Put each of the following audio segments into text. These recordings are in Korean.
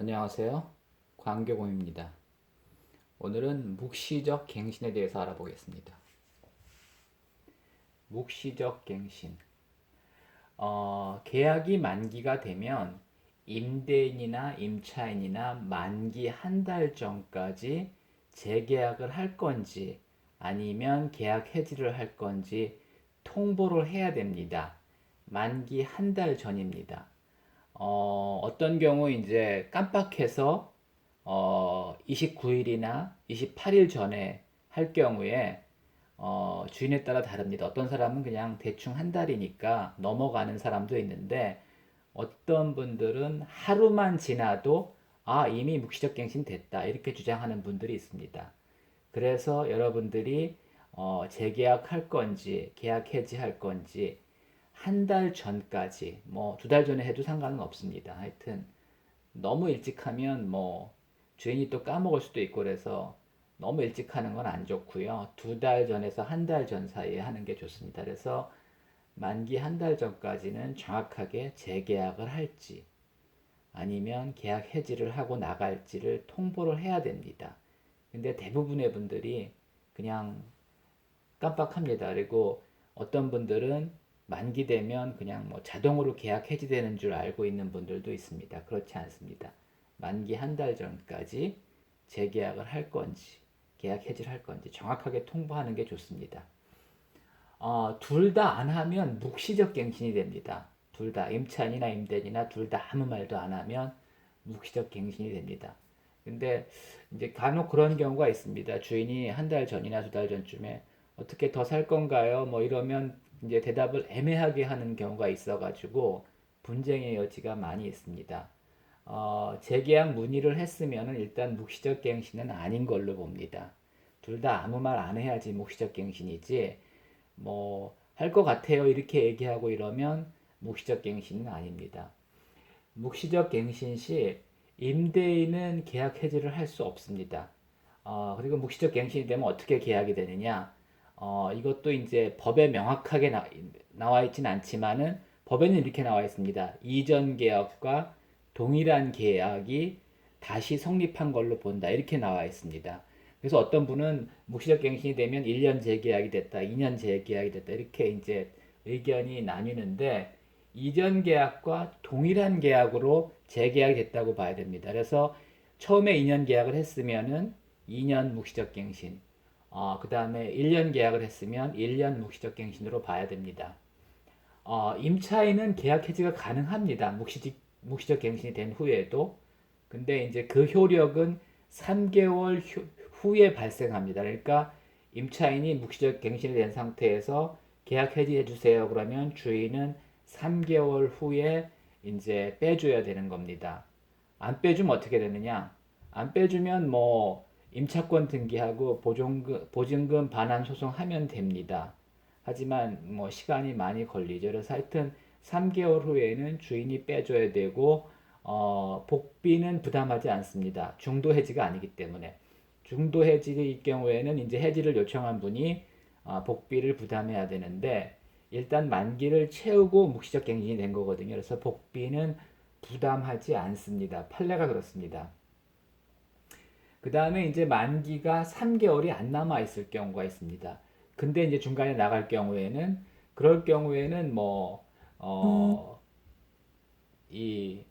안녕하세요. 광교공입니다. 오늘은 묵시적 갱신에 대해서 알아보겠습니다. 묵시적 갱신. 계약이 만기가 되면 임대인이나 임차인이나 만기 한 달 전까지 재계약을 할 건지 아니면 계약 해지를 할 건지 통보를 해야 됩니다. 만기 한 달 전입니다. 어떤 경우 이제 깜빡해서 29일이나 28일 전에 할 경우에 주인에 따라 다릅니다. 어떤 사람은 그냥 대충 한 달이니까 넘어가는 사람도 있는데 어떤 분들은 하루만 지나도 이미 묵시적 갱신 됐다 이렇게 주장하는 분들이 있습니다. 그래서 여러분들이 재계약할 건지 계약 해지할 건지 한 달 전까지 뭐 두 달 전에 해도 상관은 없습니다. 하여튼 너무 일찍 하면 뭐 주인이 또 까먹을 수도 있고 그래서 너무 일찍 하는 건 안 좋고요. 두 달 전에서 한 달 전 사이에 하는 게 좋습니다. 그래서 만기 한 달 전까지는 정확하게 재계약을 할지 아니면 계약 해지를 하고 나갈지를 통보를 해야 됩니다. 근데 대부분의 분들이 그냥 깜빡합니다. 그리고 어떤 분들은 만기되면 그냥 뭐 자동으로 계약 해지되는 줄 알고 있는 분들도 있습니다. 그렇지 않습니다. 만기 한 달 전까지 재계약을 할 건지 계약 해지를 할 건지 정확하게 통보하는 게 좋습니다. 둘 다 안 하면 묵시적 갱신이 됩니다. 둘 다 임차인이나 임대인이나 둘 다 아무 말도 안 하면 묵시적 갱신이 됩니다. 근데 이제 간혹 그런 경우가 있습니다. 주인이 한 달 전이나 두 달 전쯤에 어떻게 더 살 건가요? 뭐 이러면 이제 대답을 애매하게 하는 경우가 있어가지고 분쟁의 여지가 많이 있습니다. 재계약 문의를 했으면 일단 묵시적 갱신은 아닌 걸로 봅니다. 둘 다 아무 말 안 해야지 묵시적 갱신이지 뭐 할 것 같아요 이렇게 얘기하고 이러면 묵시적 갱신은 아닙니다. 묵시적 갱신 시 임대인은 계약 해지를 할 수 없습니다. 그리고 묵시적 갱신이 되면 어떻게 계약이 되느냐? 이것도 이제 법에 명확하게 나와 있진 않지만은 법에는 이렇게 나와 있습니다. 이전 계약과 동일한 계약이 다시 성립한 걸로 본다. 이렇게 나와 있습니다. 그래서 어떤 분은 묵시적 갱신이 되면 1년 재계약이 됐다, 2년 재계약이 됐다. 이렇게 이제 의견이 나뉘는데 이전 계약과 동일한 계약으로 재계약이 됐다고 봐야 됩니다. 그래서 처음에 2년 계약을 했으면은 2년 묵시적 갱신, 그 다음에 1년 계약을 했으면 1년 묵시적 갱신으로 봐야 됩니다. 임차인은 계약 해지가 가능합니다. 묵시적 갱신이 된 후에도. 근데 이제 그 효력은 3개월 후에 발생합니다. 그러니까 임차인이 묵시적 갱신이 된 상태에서 계약 해지해 주세요. 그러면 주인은 3개월 후에 이제 빼줘야 되는 겁니다. 안 빼주면 어떻게 되느냐? 안 빼주면 뭐 임차권 등기하고 보증금 반환 소송하면 됩니다. 하지만 뭐 시간이 많이 걸리죠. 그래서 하여튼 3개월 후에는 주인이 빼줘야 되고 복비는 부담하지 않습니다. 중도 해지가 아니기 때문에. 중도 해지의 경우에는 이제 해지를 요청한 분이 복비를 부담해야 되는데 일단 만기를 채우고 묵시적 갱신이 된 거거든요. 그래서 복비는 부담하지 않습니다. 판례가 그렇습니다. 그 다음에 이제 만기가 3개월이 안 남아 있을 경우가 있습니다. 근데 이제 중간에 나갈 경우에는 그럴 경우에는 이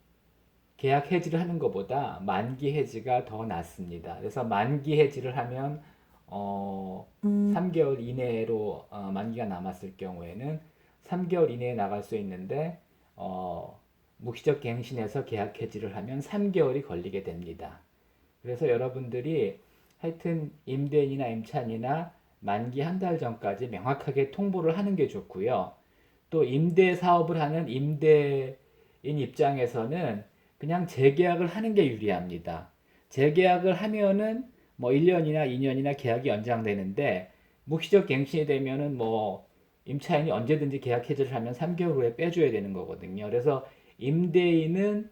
계약 해지를 하는 것보다 만기 해지가 더 낫습니다. 그래서 만기 해지를 하면 3개월 이내로 만기가 남았을 경우에는 3개월 이내에 나갈 수 있는데 묵시적 갱신해서 계약 해지를 하면 3개월이 걸리게 됩니다. 그래서 여러분들이 하여튼 임대인이나 임차인이나 만기 한 달 전까지 명확하게 통보를 하는 게 좋고요. 또 임대 사업을 하는 임대인 입장에서는 그냥 재계약을 하는 게 유리합니다. 재계약을 하면은 뭐 1년이나 2년이나 계약이 연장되는데 묵시적 갱신이 되면은 뭐 임차인이 언제든지 계약 해지를 하면 3개월 후에 빼줘야 되는 거거든요. 그래서 임대인은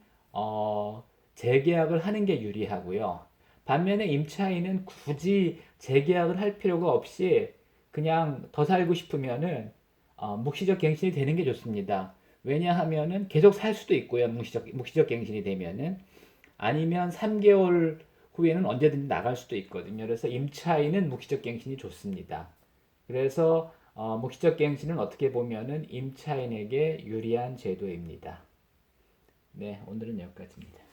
재계약을 하는 게 유리하고요. 반면에 임차인은 굳이 재계약을 할 필요가 없이 그냥 더 살고 싶으면은 묵시적 갱신이 되는 게 좋습니다. 왜냐하면은 계속 살 수도 있고요. 묵시적 갱신이 되면은 아니면 3개월 후에는 언제든지 나갈 수도 있거든요. 그래서 임차인은 묵시적 갱신이 좋습니다. 그래서 묵시적 갱신은 어떻게 보면은 임차인에게 유리한 제도입니다. 네, 오늘은 여기까지입니다.